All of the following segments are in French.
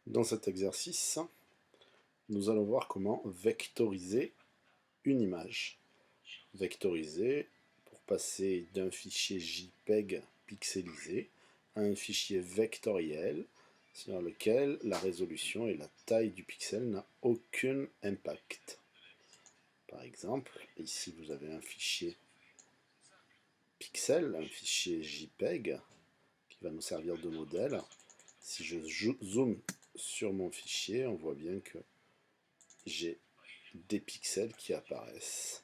Dans cet exercice, nous allons voir comment vectoriser une image. Vectoriser pour passer d'un fichier JPEG pixelisé à un fichier vectoriel sur lequel la résolution et la taille du pixel n'a aucun impact. Par exemple, ici vous avez un fichier pixel, un fichier JPEG qui va nous servir de modèle. Si je zoome sur mon fichier, on voit bien que j'ai des pixels qui apparaissent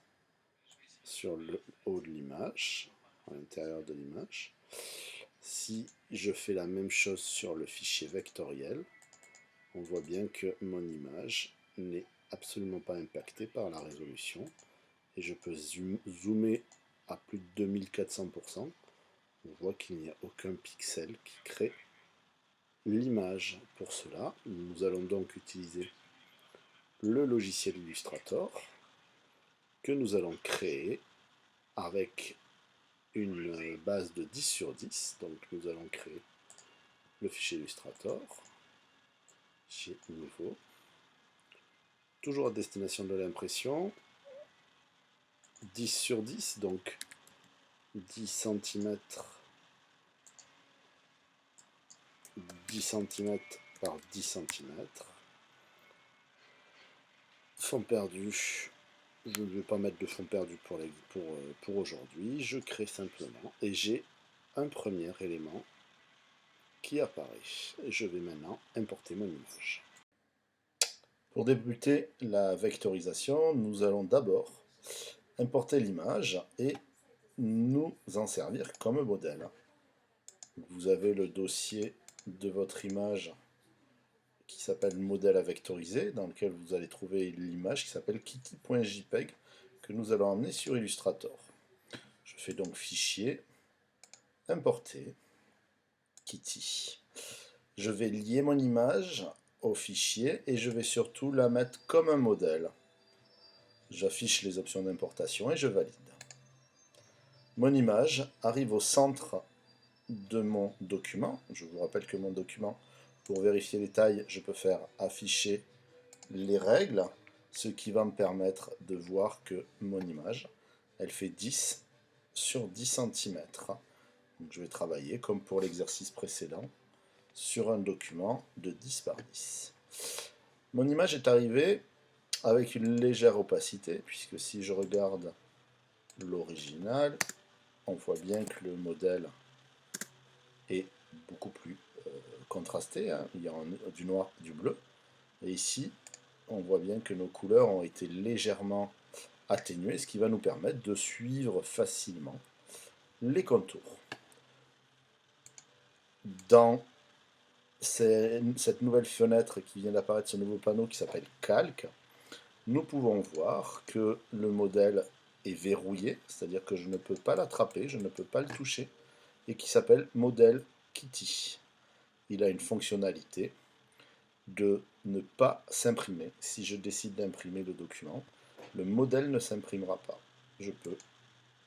sur le haut de l'image, à l'intérieur de l'image. Si je fais la même chose sur le fichier vectoriel, on voit bien que mon image n'est absolument pas impactée par la résolution et je peux zoomer à plus de 2400%. On voit qu'il n'y a aucun pixel qui crée l'image. Pour cela, nous allons donc utiliser le logiciel Illustrator que nous allons créer avec une base de 10 sur 10. Donc nous allons créer le fichier Illustrator, fichier nouveau, toujours à destination de l'impression, 10 sur 10, donc 10 cm, 10 cm par 10 cm. Fond perdu, je ne vais pas mettre de fond perdu pour aujourd'hui, je crée simplement et j'ai un premier élément qui apparaît. Je vais maintenant importer mon image. Pour débuter la vectorisation, nous allons d'abord importer l'image et nous en servir comme modèle. Vous avez le dossier de votre image qui s'appelle modèle à vectoriser, dans lequel vous allez trouver l'image qui s'appelle kitty.jpg que nous allons emmener sur Illustrator. Je fais donc fichier, importer, kitty. Je vais lier mon image au fichier et je vais surtout la mettre comme un modèle. J'affiche les options d'importation et je valide. Mon image arrive au centre de mon document. Je vous rappelle que mon document, pour vérifier les tailles, je peux faire afficher les règles, ce qui va me permettre de voir que mon image, elle fait 10 sur 10 cm. Donc je vais travailler, comme pour l'exercice précédent, sur un document de 10 par 10. Mon image est arrivée avec une légère opacité, puisque si je regarde l'original, on voit bien que le modèle est beaucoup plus contrasté, hein. Il y a du noir, du bleu, et ici, on voit bien que nos couleurs ont été légèrement atténuées, ce qui va nous permettre de suivre facilement les contours. Dans cette nouvelle fenêtre qui vient d'apparaître, ce nouveau panneau qui s'appelle Calque, nous pouvons voir que le modèle est verrouillé, c'est-à-dire que je ne peux pas l'attraper, je ne peux pas le toucher, et qui s'appelle modèle Kitty. Il a une fonctionnalité de ne pas s'imprimer. Si je décide d'imprimer le document, le modèle ne s'imprimera pas. Je peux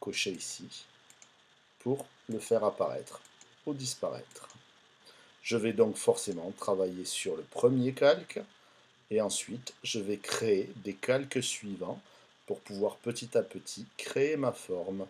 cocher ici pour le faire apparaître ou disparaître. Je vais donc forcément travailler sur le premier calque et ensuite je vais créer des calques suivants pour pouvoir petit à petit créer ma forme.